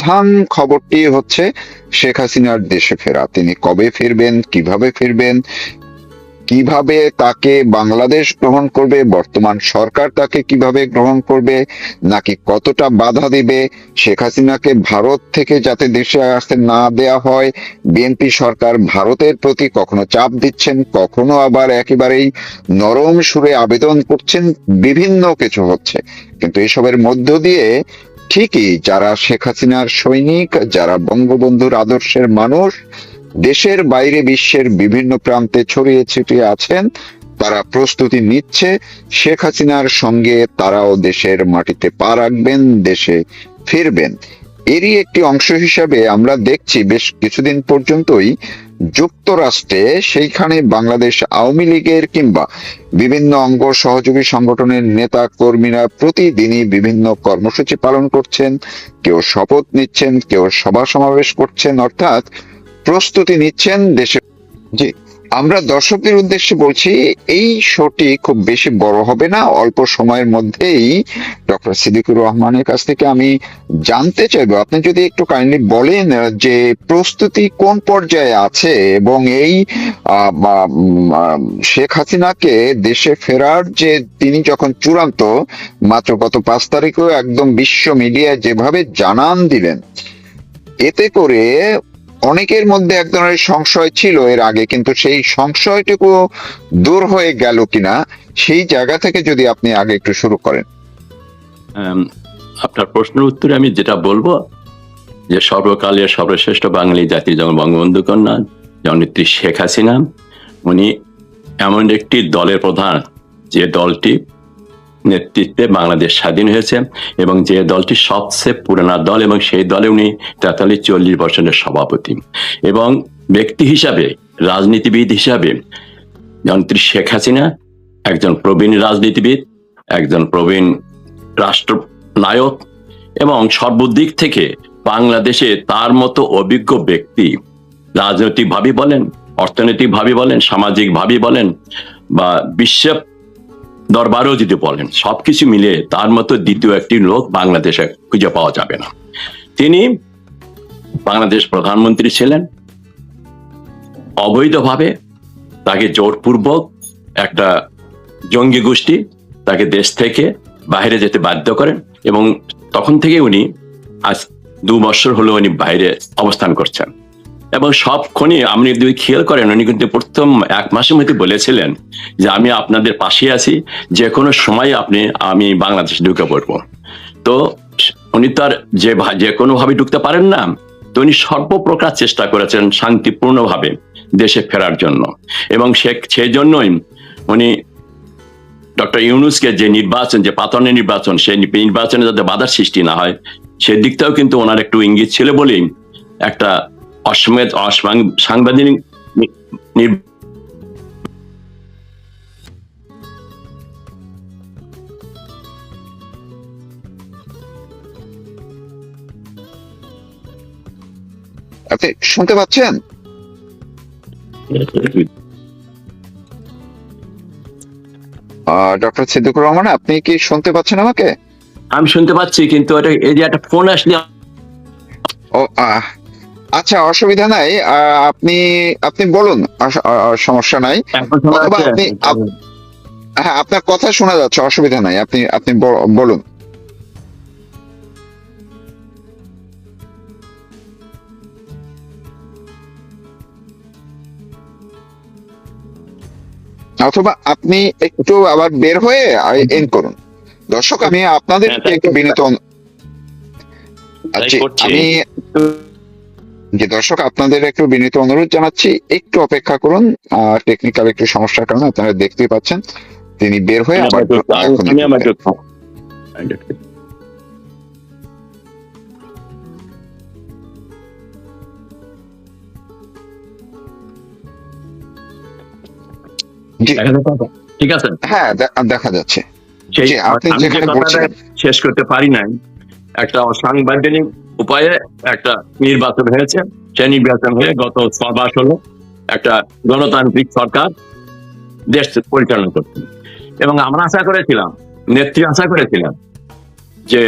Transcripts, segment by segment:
প্রধান খবরটি হচ্ছে শেখ হাসিনার দেশে ফেরা। তিনি কবে ফিরবেন, কিভাবে ফিরবেন, কিভাবে তাকে বাংলাদেশ গ্রহণ করবে, বর্তমান সরকার তাকে কিভাবে গ্রহণ করবে, নাকি কতটা বাধা দিবে, শেখ হাসিনাকে ভারত থেকে যাতে দেশে আসতে না দেয়া হয়, বিএনপি সরকার ভারতের প্রতি কখনো চাপ দিচ্ছেন, কখনো আবার একেবারেই নরম সুরে আবেদন করছেন, বিভিন্ন কিছু হচ্ছে। কিন্তু এসবের মধ্য দিয়ে ঠিকই যারা শেখ হাসিনার সৈনিক, যারা বঙ্গবন্ধুর আদর্শের মানুষ, দেশের বাইরে বিশ্বের বিভিন্ন প্রান্তে ছড়িয়ে ছিটিয়ে আছেন, তারা প্রস্তুতি নিচ্ছে শেখ হাসিনার সঙ্গে তারাও দেশের মাটিতে পা রাখবেন, দেশে ফিরবেন। এরই একটি অংশ হিসাবে আমরা দেখছি বেশ কিছুদিন পর্যন্তই যুক্তরাষ্ট্রে সেইখানে বাংলাদেশ আওয়ামী লীগের কিংবা বিভিন্ন অঙ্গ সহযোগী সংগঠনের নেতা কর্মীরা প্রতিদিনই বিভিন্ন কর্মসূচি পালন করছেন, কেউ শপথ নিচ্ছেন, কেউ সভা সমাবেশ করছেন, অর্থাৎ প্রস্তুতি নিচ্ছেন দেশে। জি, আমরা দর্শকদের উদ্দেশ্যে বলছি এই শোটি খুব বেশি বড় হবে না, অল্প সময়ের মধ্যেই ডক্টর সিদ্দিকুর রহমানের কাছ থেকে আমি জানতে চাইবো, আপনি যদি একটু কাইন্ডলি বলেন যে প্রস্তুতি কোন পর্যায়ে আছে, এবং এই শেখ হাসিনাকে দেশে ফেরার যে তিনি যখন চূড়ান্ত মাত্র গত 5 তারিখেও একদম বিশ্ব মিডিয়ায় যেভাবে জানান দিলেন, এতে করে অনেকের মধ্যে এক ধরনের সংশয় ছিল এর আগে, কিন্তু সেই সংশয়টুকু দূর হয়ে গেল কিনা, সেই জায়গা থেকে যদি আপনি আগে একটু শুরু করেন। আপনার প্রশ্নের উত্তরে আমি যেটা বলবো যে সর্বকালের সর্বশ্রেষ্ঠ বাঙালি জাতি যেমন বঙ্গবন্ধু কন্যা জননেত্রী শেখ হাসিনা, উনি এমন একটি দলের প্রধান যে দলটি নেতৃত্বে বাংলাদেশ স্বাধীন হয়েছে এবং যে দলটি সবচেয়ে পুরানা দল, এবং সেই দলে উনি 43-40 বছরের সভাপতি, এবং ব্যক্তি হিসাবে, রাজনীতিবিদ হিসাবে জননেত্রী শেখ হাসিনা একজন প্রবীণ রাজনীতিবিদ, একজন প্রবীণ রাষ্ট্রনায়ক, এবং সর্বদিক থেকে বাংলাদেশে তার মতো অভিজ্ঞ ব্যক্তি, রাজনৈতিক ভাবে বলেন, অর্থনৈতিক ভাবে বলেন, সামাজিক ভাবে বলেন, বা বিশ্ব দরবারেও যদি বলেন, সবকিছু মিলে তার মতো দ্বিতীয় একটি লোক বাংলাদেশে খুঁজে পাওয়া যাবে না। তিনি বাংলাদেশ প্রধানমন্ত্রী ছিলেন, অবৈধভাবে তাকে জোরপূর্বক একটা জঙ্গি গোষ্ঠী তাকে দেশ থেকে বাইরে যেতে বাধ্য করেন, এবং তখন থেকে উনি আজ 2 বছর হলো উনি বাইরে অবস্থান করছেন। এবং সবক্ষণই আপনি যদি খেয়াল করেন, উনি কিন্তু প্রথম 1 মাসের মধ্যে বলেছিলেন যে আমি আপনাদের পাশে আছি, যে কোনো সময় আমি বাংলাদেশ ঢুকে পড়বো। তো উনি তো আর যে কোনো ভাবে ঢুকতে পারেন না, তো উনি সর্বপ্রকার চেষ্টা করেছেন শান্তিপূর্ণভাবে দেশে ফেরার জন্য, এবং সেই জন্যই উনি ডক্টর ইউনূসকে যে নির্বাচন, যে পাতনের নির্বাচন, সেই নির্বাচনে যাতে বাধার সৃষ্টি না হয় সেদিকটাও কিন্তু ওনার একটু ইঙ্গিত ছিল বলেই একটা সাংবাদিক আপনি শুনতে পাচ্ছেন? ডক্টর সিদ্দিকুর রহমান, আপনি কি শুনতে পাচ্ছেন আমাকে? আমি শুনতে পাচ্ছি, কিন্তু এই যে একটা ফোন আসলে। ও আচ্ছা, অসুবিধা নাই, আপনি আপনি বলুন, সমস্যা নাই। অথবা আপনি হ্যাঁ, আপনার কথা শোনা যাচ্ছে, অসুবিধা নাই, আপনি আপনি বলুন। অথবা আপনি একটু আবার বের হয়ে এন্ড করুন। দর্শক, আমি আপনাদেরকে একটু বিনীত আমি যে দর্শক আপনাদের একটু বিনীত অনুরোধ জানাচ্ছি, একটু অপেক্ষা করুন। টেকনিক্যাল একটু সমস্যার কারণে আপনারা দেখতেই পাচ্ছেন তিনি বের হয়ে আবার ঠিক আছে, হ্যাঁ দেখা যাচ্ছে। শেষ করতে পারি নাই, একটা অসাংবিধানিক উপায়ে একটা নির্বাচন হয়েছে, সেই নির্বাচন হয়ে গত 6 মাস হলো একটা গণতান্ত্রিক সরকার দেশ পরিচালনা করছে, এবং আমরা আশা করেছিলাম, নেত্রী আশা করেছিলাম যে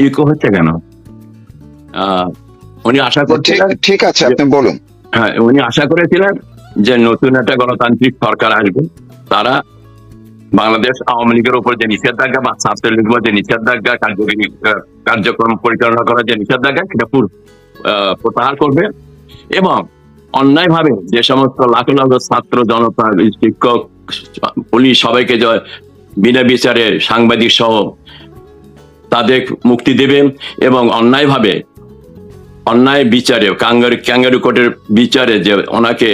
ইকো হচ্ছে কেন, উনি আশা ঠিক করছিলেন, ঠিক আছে, আপনি বলুন। হ্যাঁ উনি আশা করেছিলেন যে নতুন একটা গণতান্ত্রিক সরকার আসবে, তারা বাংলাদেশ আওয়ামী লীগের উপর যে নিষেধাজ্ঞা বা ছাত্রলীগের উপর যে নিষেধাজ্ঞা কার্যক্রম পরিচালনা করার যে নিষেধাজ্ঞা সেটা প্রত্যাহার করবে, এবং অন্যায়ভাবে যে সমস্ত লাখ লাখ ছাত্র জনতা, শিক্ষক, পুলিশ সবাইকে বিনা বিচারে সাংবাদিক সহ তাদের মুক্তি দেবে, এবং অন্যায় বিচারে ক্যাঙ্গারু কোর্টের বিচারে যে ওনাকে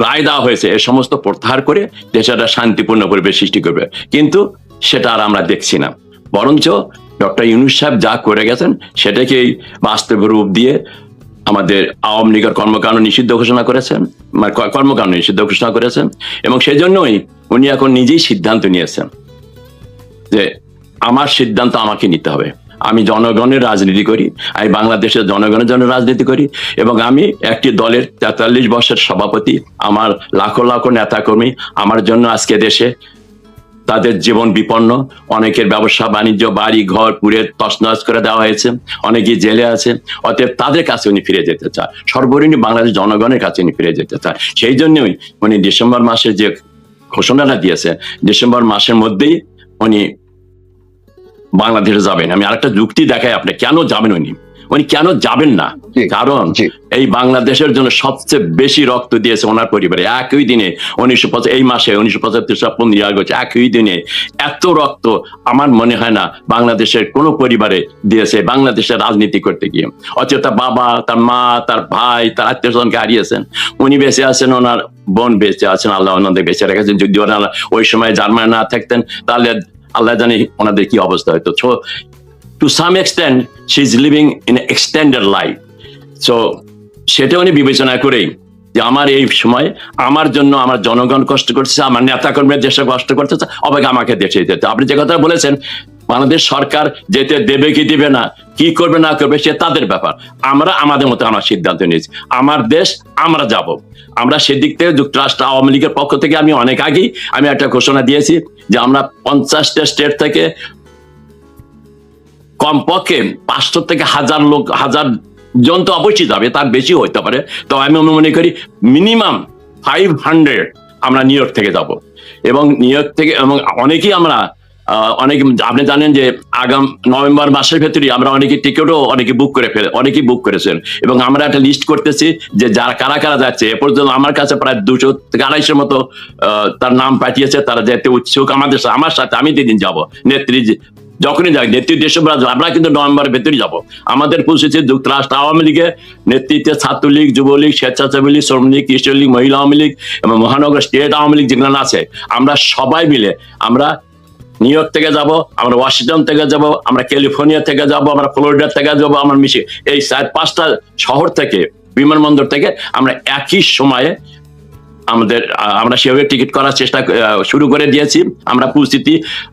রায় দেওয়া হয়েছে এ সমস্ত প্রত্যাহার করে দেশে একটা শান্তিপূর্ণ পরিবেশ সৃষ্টি করবে। কিন্তু সেটা আর আমরা দেখছি না, বরঞ্চ ডক্টর ইউনূস সাহেব যা করে গেছেন সেটাকেই বাস্তব রূপ দিয়ে আমাদের আওয়ামী লীগের কর্মকাণ্ড নিষিদ্ধ ঘোষণা করেছেন, কর্মকাণ্ড নিষিদ্ধ ঘোষণা করেছেন, এবং সেই জন্যই উনি এখন নিজেই সিদ্ধান্ত নিয়েছেন যে আমার সিদ্ধান্ত আমাকে নিতে হবে, আমি জনগণের রাজনীতি করি, আমি বাংলাদেশের জনগণের জন্য রাজনীতি করি, এবং আমি একটি দলের 43 বর্ষের সভাপতি, আমার লাখো লাখো নেতাকর্মী আমার জন্য আজকে দেশে তাদের জীবন বিপন্ন, অনেকের ব্যবসা বাণিজ্য বাড়ি ঘর পুড়ে তছনছ করে দেওয়া হয়েছে, অনেকেই জেলে আছে, অতএব তাদের কাছে উনি ফিরে যেতে চায়, সর্বরিণী বাংলাদেশ জনগণের কাছে উনি ফিরে যেতে চায়। সেই জন্যই উনি ডিসেম্বর মাসে যে ঘোষণাটা দিয়েছে, ডিসেম্বর মাসের মধ্যেই উনি বাংলাদেশে যাবেন। আমি আরেকটা যুক্তি দেখাই আপনি, কেন যাবেন উনি কেন যাবেন না, কারণ এই বাংলাদেশের জন্য সবচেয়ে বেশি রক্ত দিয়েছে ওনার পরিবারে। একই দিনে এই মাসে 1975 সাল 15 আগস্ট একই দিনে এত রক্ত আমার মনে হয় না বাংলাদেশের কোনো পরিবারে দিয়েছে বাংলাদেশের রাজনীতি করতে গিয়ে। অথচ তার বাবা, তার মা, তার ভাই, তার আত্মীয় স্বজনকে হারিয়েছেন, উনি বেঁচে আছেন, ওনার বোন বেঁচে আছেন, আল্লাহ ওনাদের বেঁচে রেখেছেন। যদি ওনারা ওই সময় জার্মানি না থাকতেন তাহলে আল্লাহ জানি ওনাদের কি অবস্থা হতো। So to some extent she is living in extended life. So সেটা উনি বিবেচনা করেই যে আমার এই সময় আমার জন্য আমার জনগণ কষ্ট করতেছে, আমার নেতাকর্মীরা দেশে কষ্ট করতেছে, অবাক আমাকে দেশে যেতে। আপনি যে কথা বলেছেন বাংলাদেশ সরকার যেতে দেবে কি দিবে না, কি করবে না করবে সে তাদের ব্যাপার, আমরা আমাদের মতো আমার সিদ্ধান্ত নিয়েছি, আমার দেশ আমরা যাব। আমরা সেদিক থেকে যুক্তরাষ্ট্র আওয়ামী লীগের পক্ষ থেকে আমি অনেক আগেই আমি একটা ঘোষণা দিয়েছি যে আমরা 50টা স্টেট থেকে কমপক্ষে 500 থেকে 1000 জন তো অবশ্যই যাবে, তার বেশি হইতে পারে, তো আমি মনে করি মিনিমাম 500 আমরা নিউ ইয়র্ক থেকে যাব। এবং নিউ ইয়র্ক থেকে এবং অনেকেই আমরা আপনি জানেন যে আগাম নভেম্বর মাসের ভেতরে আমরা অনেকেই বুক করেছেন, এবং আমরা একটা লিস্ট করতেছি যে যারা কারা কারা যাচ্ছে। এ পর্যন্ত আমার কাছে প্রায় 200 থেকে 250 মতো তার নাম পাঠিয়েছে, তারা যেতে উৎসুক আমার সাথে। আমি যেদিন যাবো নেত্রী যখনই যাই, নেত্রী ডিসেম্বর আমরা কিন্তু নভেম্বরের ভেতরে যাবো। আমাদের পৌঁছেছে যুক্তরাষ্ট্র আওয়ামী লীগের নেতৃত্বে ছাত্রলীগ, যুবলীগ, স্বেচ্ছাসেবী লীগ, শ্রম লীগ, কৃষি লীগ, মহিলা আওয়ামী লীগ এবং মহানগর স্টেট আওয়ামী লীগ যেগুলো আছে, আমরা সবাই মিলে আমরা নিউ ইয়র্ক থেকে যাব, আমরা ওয়াশিংটন থেকে যাব, আমরা ক্যালিফোর্নিয়া থেকে যাব, আমরা ফ্লোরিডা থেকে যাবো, আমরা এই 4-5টা শহর থেকে, বিমানবন্দর থেকে আমরা একই সময়ে আমরা সেভাবে টিকিট করার চেষ্টা শুরু করে দিয়েছি। আমরা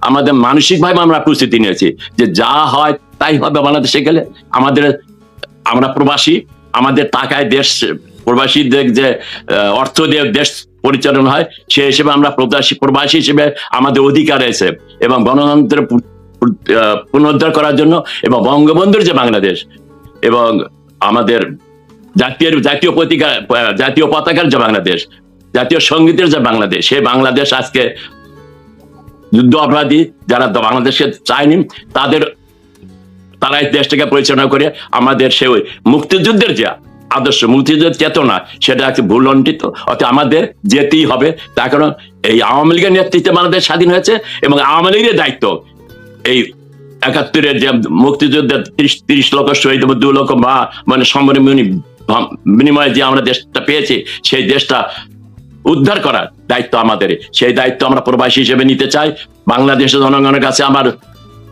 আমাদের মানসিকভাবে আমরা প্রস্তুতি নিয়েছি যে যা হয় তাই হবে। বাংলাদেশে গেলে আমরা প্রবাসী, আমাদের টাকায় প্রবাসীদের যে অর্থ দিয়ে দেশ পরিচালনা হয়, সে হিসেবে আমরা প্রবাসী হিসেবে আমাদের অধিকার আছে, এবং গণতন্ত্রের পুনরুদ্ধার করার জন্য, এবং বঙ্গবন্ধুর যে বাংলাদেশ এবং আমাদের জাতীয় পতাকার যে বাংলাদেশ, জাতীয় সঙ্গীতের যে বাংলাদেশ, সেই বাংলাদেশ আজকে যুদ্ধ অপরাধী যারা বাংলাদেশকে চায়নি তারা এই দেশটাকে পরিচালনা করে আমাদের সে মুক্তিযুদ্ধের যে আদর্শ, মুক্তিযুদ্ধের চেতনা, সেটা একটু ভুলণ্ঠিত। অর্থাৎ আমাদের যেতেই হবে, তার কারণ এই আওয়ামী লীগের নেতৃত্বে বাংলাদেশ স্বাধীন হয়েছে, এবং আওয়ামী লীগের দায়িত্ব এই 71-এর যে মুক্তিযুদ্ধের 30 লক্ষ শহীদ, 2 লক্ষ মানে সম্মানী বিনিময়ে যে আমরা দেশটা পেয়েছি, সেই দেশটা উদ্ধার করার দায়িত্ব আমাদের। সেই দায়িত্ব আমরা প্রবাসী হিসেবে নিতে চাই। বাংলাদেশের জনগণের কাছে আমার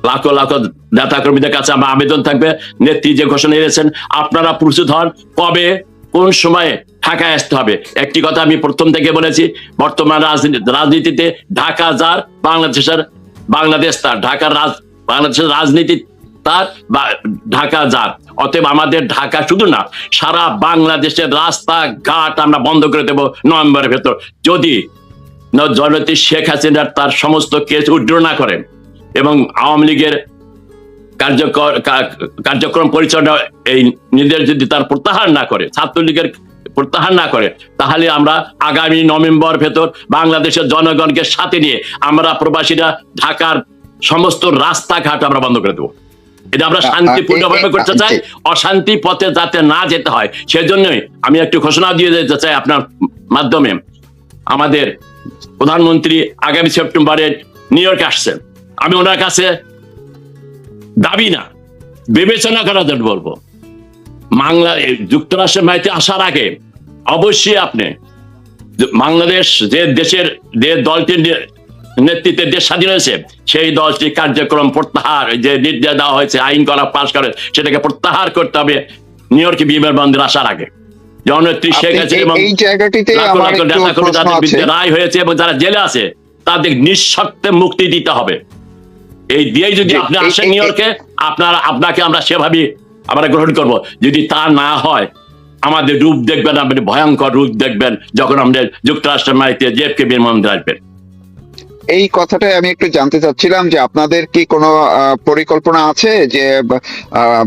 লাখো লাখো নেতাকর্মীদের কাছে আমার আবেদন থাকবে, নেত্রী যে ঘোষণা দিয়েছেন আপনারা প্রস্তুত হন, কবে কোন সময়ে ঢাকায় আসতে হবে। একটি কথা আমি প্রথম থেকে বলেছি, বর্তমান রাজনীতিতে ঢাকা যার, বাংলাদেশ তার। বাংলাদেশের রাজনীতি তার, ঢাকা যার। অতএব আমাদের ঢাকা শুধু না, সারা বাংলাদেশের রাস্তা ঘাট আমরা বন্ধ করে দেব নভেম্বরের ভেতর, যদি জননেত্রী শেখ হাসিনা তার সমস্ত কেস উইথড্র না করেন এবং আওয়ামী লীগের কার্যক্রম পরিচালনা এই নির্দেশ যদি তার প্রত্যাহার না করে, ছাত্রলীগের প্রত্যাহার না করে, তাহলে আমরা আগামী নভেম্বর ভেতর বাংলাদেশের জনগণকে সাথে নিয়ে আমরা প্রবাসীরা ঢাকার সমস্ত রাস্তাঘাট আমরা বন্ধ করে দেবো। এটা আমরা শান্তিপূর্ণভাবে করতে চাই, অশান্তি পথে যাতে না যেতে হয়। সেজন্যই আমি একটু ঘোষণা দিয়ে যেতে চাই আপনার মাধ্যমে। আমাদের প্রধানমন্ত্রী আগামী সেপ্টেম্বরে নিউ ইয়র্কে আসছেন। আমি ওনার কাছে দাবি না, বিবেচনা করার জন্য বলবো, যুক্তরাষ্ট্রের মাইতে আসার আগে অবশ্যই আপনি বাংলাদেশ যে দেশের যে দলটির নেতৃত্বে দেশ স্বাধীন হয়েছে সেই দলটি কার্যক্রম প্রত্যাহার, যে নির্দেশ দেওয়া হয়েছে আইন করা পাশ করে, সেটাকে প্রত্যাহার করতে হবে নিউ ইয়র্কে বিমানবন্দরে আসার আগে। জননেত্রী শেখ হাসিনা এবং রায় হয়েছে এবং যারা জেলে আছে তাদের নিঃশর্তে মুক্তি দিতে হবে। এই দিয়েই যদি আপনি আসেন নিউ ইয়র্কে, আপনাকে আমরা সেভাবে আমরা গ্রহণ করব। যদি তা না হয় আমাদের রূপ দেখবেন, আপনি ভয়ঙ্কর রূপ দেখবেন যখন আমাদের যুক্তরাষ্ট্রের মাটিতে জেএফকে বিমানবন্দরে আসবেন। এই কথাটাই আমি একটু জানতে চাচ্ছিলাম যে আপনাদের কি কোনো পরিকল্পনা আছে যে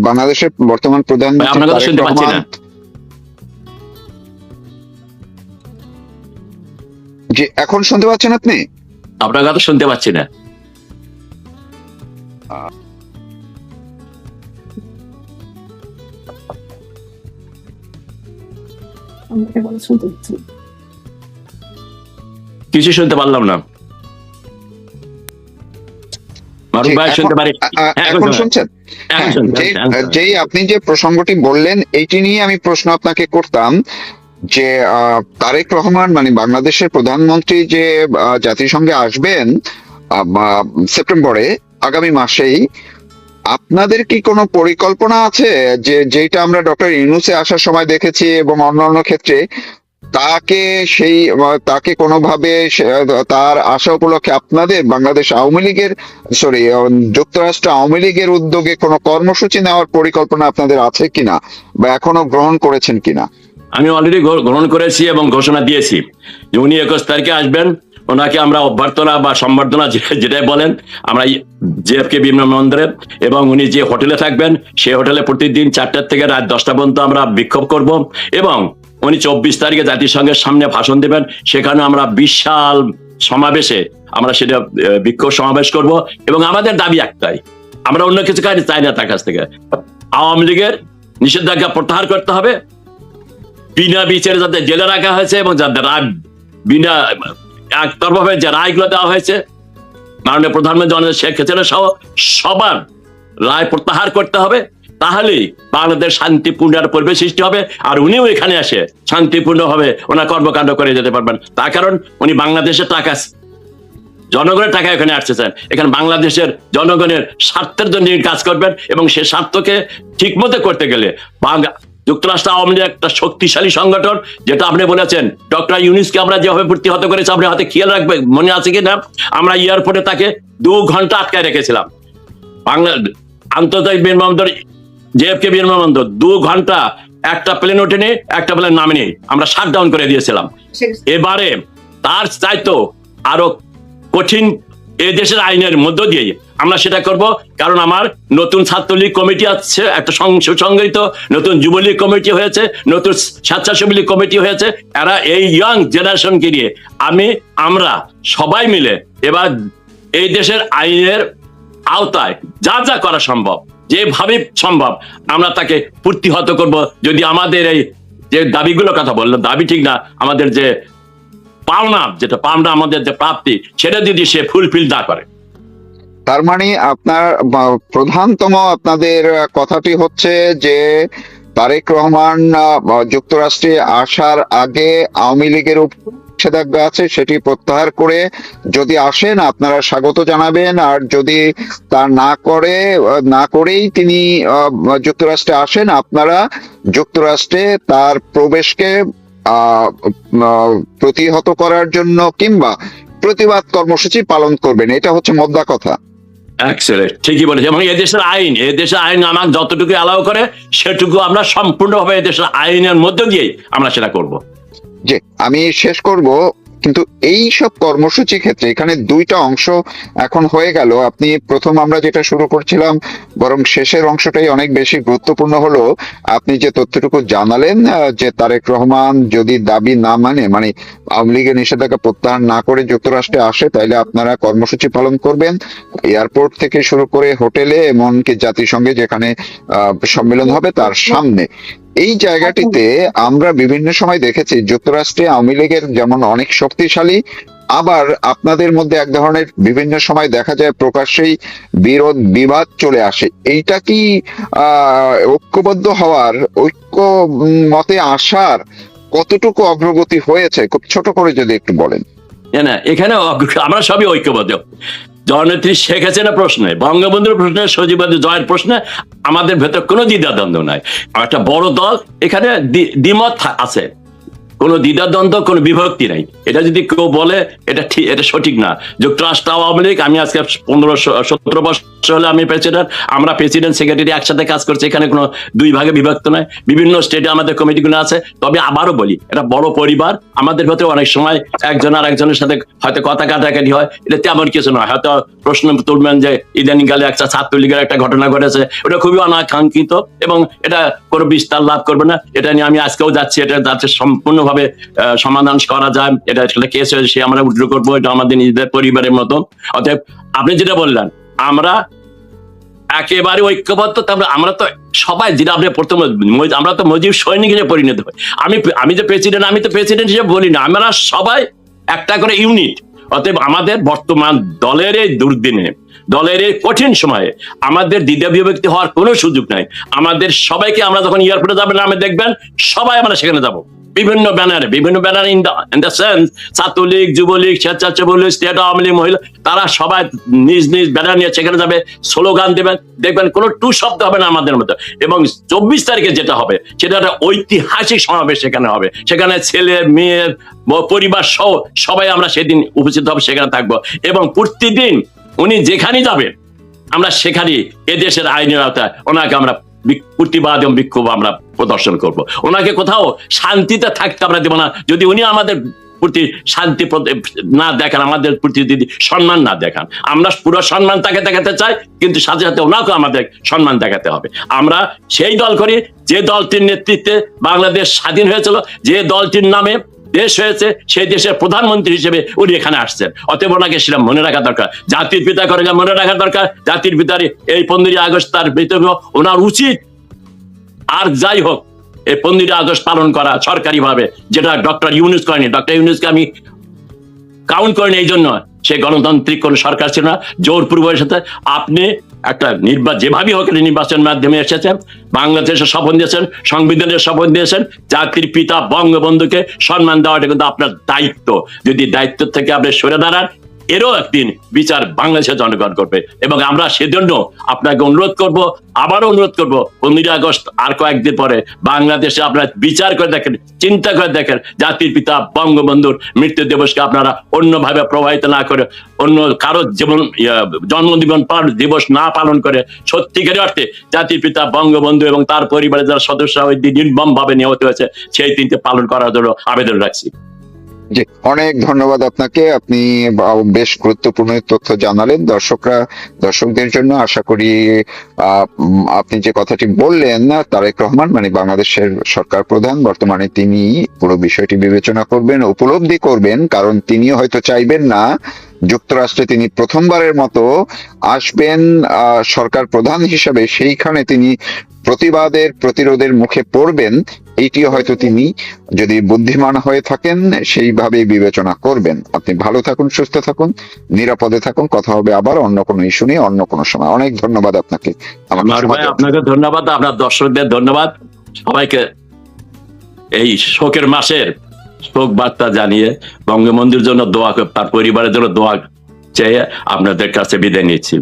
বাংলাদেশের বর্তমান প্রধানমন্ত্রী শুনতে পাচ্ছি না, যে এখন শুনতে পাচ্ছেন আপনি? আপনার কথা শুনতে পাচ্ছি না। কিছু শুনতে পারলাম না। এখন শুনছেন? যেই আপনি যে প্রসঙ্গটি বললেন এইটি নিয়ে আমি প্রশ্ন আপনাকে করতাম যে তারেক রহমান মানে বাংলাদেশের প্রধানমন্ত্রী যে জাতিসংঘে আসবেন সেপ্টেম্বরে, আগামী মাসেই, আপনাদের কি কোনো পরিকল্পনা আছে যে যেটা আমরা ডক্টর ইউনূসে আসার সময় দেখেছি এবং অন্যান্য ক্ষেত্রে তাকে কোনোভাবে তার আসা উপলক্ষে আপনাদের বাংলাদেশ আওয়ামী লীগের যুক্তরাষ্ট্র আওয়ামী লীগের উদ্যোগে কোনো কর্মসূচি নেওয়ার পরিকল্পনা আপনাদের আছে কিনা বা এখনো গ্রহণ করেছেন কিনা? আমি অলরেডি গ্রহণ করেছি এবং ঘোষণা দিয়েছি যে উনি 21 তারিখে আসবেন। ওনাকে আমরা অভ্যর্থনা বা সম্বর্ধনা যেটাই বলেন আমরা জেএফকে বিমানবন্দরে, এবং উনি যে হোটেলে থাকবেন সেই হোটেলে প্রতিদিন 4টা থেকে রাত 10টা পর্যন্ত আমরা বিক্ষোভ করব, এবং উনি 24 তারিখে জাতিসংঘের সামনে ভাষণ দেবেন। সেখানে আমরা বিশাল সমাবেশে আমরা সেটা বিক্ষোভ সমাবেশ করব। এবং আমাদের দাবি একটাই, আমরা অন্য কিছু কাজ চাই না তার কাছ থেকে। আওয়ামী লীগের নিষেধাজ্ঞা প্রত্যাহার করতে হবে, বিনা বিচারে যাদের জেলে রাখা হয়েছে এবং যাদের বিনা একতরফাভাবে যে রায়গুলো দেওয়া হয়েছে মাননীয় প্রধানমন্ত্রী শেখ হাসিনা সহ সবার রায় প্রত্যাহার করতে হবে। তাহলেই বাংলাদেশ শান্তিপূর্ণ পরিবেশ সৃষ্টি হবে, আর উনিও এখানে আসে শান্তিপূর্ণভাবে ওনার কর্মকাণ্ড করে যেতে পারবেন। তার কারণ উনি বাংলাদেশের টাকা, জনগণের টাকা এখানে আসতেছেন, এখানে বাংলাদেশের জনগণের স্বার্থের জন্য কাজ করবেন, এবং সে স্বার্থকে ঠিক মতো করতে গেলে যুক্তরাষ্ট্র আওয়ামী লীগ একটা শক্তিশালী সংগঠন, যেটা আপনি বলেছেন ডক্টর ইউনূসকে আমরা যেভাবে প্রতিহত করেছি, আপনি হাতে খেয়াল রাখবেন, মনে আছে কিনা, আমরা এয়ারপোর্টে তাকে 2 ঘন্টা আটকায় রেখেছিলাম। আন্তর্জাতিক বিমানবন্দর জেএফকে বিমানবন্দর 2 ঘন্টা একটা প্লেন ওঠেনি, একটা প্লেন নামেনি, আমরা শাটডাউন করে দিয়েছিলাম। এবারে তার চাইতো আরো কঠিন এই দেশের আইনের মধ্য দিয়ে আমরা সেটা করব। কারণ আমার নতুন ছাত্রলীগ কমিটি আছে, একটা সংগঠিত নতুন যুবলীগ কমিটি হয়েছে, নতুন স্বেচ্ছাসেবী লীগ কমিটি হয়েছে। এরা এই ইয়াং জেনারেশনকে নিয়ে আমরা সবাই মিলে এবার এই দেশের আইনের আওতায় যা যা করা সম্ভব, যেভাবে সম্ভব আমরা তাকে প্রতিহত করব। যদি আমাদের এই যে দাবিগুলোর কথা বললাম, দাবি ঠিক না, আমাদের যে পাওনা, যেটা পাওনা আমাদের যে প্রাপ্তি, সেটা যদি সে ফুলফিল না করে। তার মানে আপনার প্রধানতম আপনাদের কথাটি হচ্ছে যে তারেক রহমান যুক্তরাষ্ট্রে আসার আগে আওয়ামী লীগের নিষেধাজ্ঞা আছে সেটি প্রত্যাহার করে যদি আসেন আপনারা স্বাগত জানাবেন, আর যদি তা না করেই তিনি যুক্তরাষ্ট্রে আসেন, আপনারা যুক্তরাষ্ট্রে তার প্রবেশকে প্রতিহত করার জন্য কিংবা প্রতিবাদ কর্মসূচি পালন করবেন। এটা হচ্ছে মোদ্দা কথা। ঠিকই বলেছে। এবং এদেশের আইন আমাকে যতটুকু অ্যালাউ করে সেটুকু আমরা সম্পূর্ণভাবে এদেশের আইনের মধ্যে দিয়েই আমরা সেটা করব। যে আমি শেষ করব, কিন্তু এই সব কর্মসূচি ক্ষেত্রে এখানে দুইটা অংশ এখন হয়ে গেল। আপনি প্রথম আমরা যেটা শুরু করছিলাম, বরং শেষের অংশটাই অনেক বেশি গুরুত্বপূর্ণ হলো। আপনি যে তথ্যটুকু জানালেন যে তারেক রহমান যদি দাবি না মানে আওয়ামী লীগের নিষেধাজ্ঞা প্রত্যাহার না করে যুক্তরাষ্ট্রে আসে, তাইলে আপনারা কর্মসূচি পালন করবেন এয়ারপোর্ট থেকে শুরু করে হোটেলে, এমনকি জাতিসংঘে যেখানে সম্মেলন হবে তার সামনে। এই জায়গাটিতে আমরা বিভিন্ন সময় দেখেছি যুক্তরাষ্ট্রে আওয়ামী লীগের যেমন অনেক শক্তিশালী, আবার আপনাদের মধ্যে এক ধরনের বিভিন্ন সময় দেখা যায় প্রকাশ্যেই বিরোধ বিবাদ চলে আসে। এইটা কি ঐক্যবদ্ধ হওয়ার, ঐক্য মতে আসার কতটুকু অগ্রগতি হয়েছে, খুব ছোট করে যদি একটু বলেন। না, এখানে আমরা সবই ঐক্যবদ্ধ। জননেত্রী শেখ হাসিনা প্রশ্নে, বঙ্গবন্ধুর প্রশ্নে, সজীবাদী জয়ের প্রশ্নে আমাদের ভেতর কোনো দ্বিধাদ্বন্দ্ব নাই। একটা বড় দল, এখানে দ্বিমত আছে, কোনো দ্বিধাদ্বন্দ্ব, কোনো বিভক্তি নাই। এটা যদি কেউ বলে এটা ঠিক, এটা সঠিক না। যুক্তরাষ্ট্র আওয়ামী লীগ, আমি আজকে 15-17 বছর হলে আমি প্রেসিডেন্ট, আমরা প্রেসিডেন্ট সেক্রেটারি একসাথে কাজ করছি, এখানে কোনো দুই ভাগে বিভক্ত নয়। বিভিন্ন স্টেটে আমাদের কমিটিগুলো আছে। তবে আবারও বলি, এটা বড় পরিবার, আমাদের ভেতরে অনেক সময় একজন আর একজনের সাথে হয়তো কথা কাটাকাটি হয়, এটা তেমন কিছু নয়। হয়তো প্রশ্ন তুলবেন যে ইদানিং কালে একটা ছাত্রলীগের একটা ঘটনা ঘটেছে, ওটা খুবই অনাকাঙ্ক্ষিত এবং এটা কোনো বিস্তার লাভ করবে না। এটা নিয়ে আমি আজকেও যাচ্ছি, এটা যাতে সম্পূর্ণভাবে সমাধান করা যায়। এটা আসলে কেস হয়েছে, সে আমরা উদ্র করবো, এটা আমাদের নিজেদের পরিবারের মতো। অতএব আপনি যেটা বললেন, আমরা একেবারে ঐক্যবদ্ধ। তারপরে আমরা তো সবাই, যেটা আপনি প্রথমে, আমরা তো মজিব সৈনিক হিসেবে পরিণত হই। আমি যে প্রেসিডেন্ট, আমি তো প্রেসিডেন্ট হিসেবে বলি না, আমরা সবাই একটা করে ইউনিট। অতএব আমাদের বর্তমান দলের এই দুর্দিনে, দলের এই কঠিন সময়ে আমাদের দ্বিধা বিভক্তি হওয়ার কোনো সুযোগ নাই। আমাদের সবাইকে, আমরা যখন এয়ারপোর্টে যাবেন, আমি দেখবেন সবাই আমরা সেখানে যাব, বিভিন্ন ব্যানারে in the sense, Chhatra League, Jubo League, স্বেচ্ছাসেবক, স্টেট আওয়ামী লীগ, মহিলা, তারা সবাই নিজ নিজ ব্যানার নিয়ে সেখানে যাবে, স্লোগান দেবেন। দেখবেন কোনো টু শব্দ হবে না আমাদের মতো। এবং 24 তারিখে যেটা হবে, সেটা একটা ঐতিহাসিক সমাবেশ সেখানে হবে। সেখানে ছেলে মেয়ের পরিবার সহ সবাই আমরা সেদিন উপস্থিত হবে, সেখানে থাকবো। এবং প্রতিদিন উনি যেখানে যাবেন, আমরা সেখানে এদেশের আইনের আওতায় ওনাকে আমরা প্রতিবাদ এবং বিক্ষোভ আমরা প্রদর্শন করব। ওনাকে কোথাও শান্তিতে থাকতে আমরা দেবো না যদি উনি আমাদের প্রতি শান্তি না দেখান, আমাদের প্রতি যদি সম্মান না দেখান। আমরা পুরো সম্মান তাকে দেখাতে চাই, কিন্তু সাথে সাথে ওনাকেও আমাদের সম্মান দেখাতে হবে। আমরা সেই দল করি যে দলটির নেতৃত্বে বাংলাদেশ স্বাধীন হয়েছিল, যে দলটির নামে দেশ হয়েছে, সেই দেশের প্রধানমন্ত্রী হিসেবে উনি এখানে আসছেন। অতএব ওনাকে সেটা মনে রাখা দরকার, জাতির পিতা করে মনে রাখা দরকার। জাতির পিতার এই 15 আগস্ট তার ভিতরে ওনার উচিত। আর যাই হোক, এই 15 আগস্ট পালন করা সরকারি ভাবে, যেটা ডক্টর ইউনূস করেনি। ডক্টর ইউনূসকে আমি কাউন্ট করেন এই জন্য, সে গণতান্ত্রিক কোন সরকার ছিল না, জোরপূর্বকের সাথে। আপনি একটা যেভাবেই হোক নির্বাচনের মাধ্যমে এসেছেন, বাংলাদেশের শপথ দিয়েছেন, সংবিধানের শপথ দিয়েছেন, জাতির পিতা বঙ্গবন্ধুকে সম্মান দেওয়াটা কিন্তু আপনার দায়িত্ব। যদি দায়িত্ব থেকে আপনি সরে দাঁড়ান, এরও একদিন বিচার বাংলাদেশের জনগণ করবে। এবং আমরা সেজন্য আপনাকে অনুরোধ করব, আবারও অনুরোধ করব, 15 আগস্ট আর কয়েকদিন পরে বাংলাদেশে আপনারা বিচার করে দেখেন, চিন্তা করে দেখেন, জাতির পিতা বঙ্গবন্ধুর মৃত্যু দিবসকে আপনারা অন্যভাবে প্রবাহিত না করে, অন্য কারো জীবন দিবস না পালন করে, সত্যিকারের অর্থে জাতির পিতা বঙ্গবন্ধু এবং তার পরিবারের যারা সদস্য ওই দিন নির্মম ভাবে নিহত হয়েছে, সেই দিনকে পালন করার জন্য আবেদন রাখছি। জি, অনেক ধন্যবাদ আপনাকে। আপনি বেশ গুরুত্বপূর্ণ তথ্য জানালেন দর্শকদের জন্য। আশা করি আপনি যে কথাটি বললেন, তারেক রহমান মানে বাংলাদেশের সরকার প্রধান বর্তমানে, তিনি পুরো বিষয়টি বিবেচনা করবেন, উপলব্ধি করবেন। কারণ তিনিও হয়তো চাইবেন না যুক্তরাষ্ট্রে তিনি প্রথমবারের মতো আসবেন সরকার প্রধান হিসেবে, সেইখানে তিনি প্রতিরোধের মুখে পড়বেন। এইটিও হয়তো তিনি, যদি বুদ্ধিমান হয়ে থাকেন, সেইভাবে বিবেচনা করবেন। আপনি ভালো থাকুন, সুস্থ থাকুন, নিরাপদে থাকুন। কথা হবে আবার অন্য কোনো ইস্যু নিয়ে, অন্য কোনো সময়। অনেক ধন্যবাদ আপনাকে। আপনাকে ধন্যবাদ, আপনার দর্শকদের ধন্যবাদ। সবাইকে এই শোকের মাসের শোক বার্তা জানিয়ে বঙ্গবন্ধুর জন্য দোয়া, তার পরিবারের জন্য দোয়া চেয়ে আপনাদের কাছে বিদায় নিচ্ছি।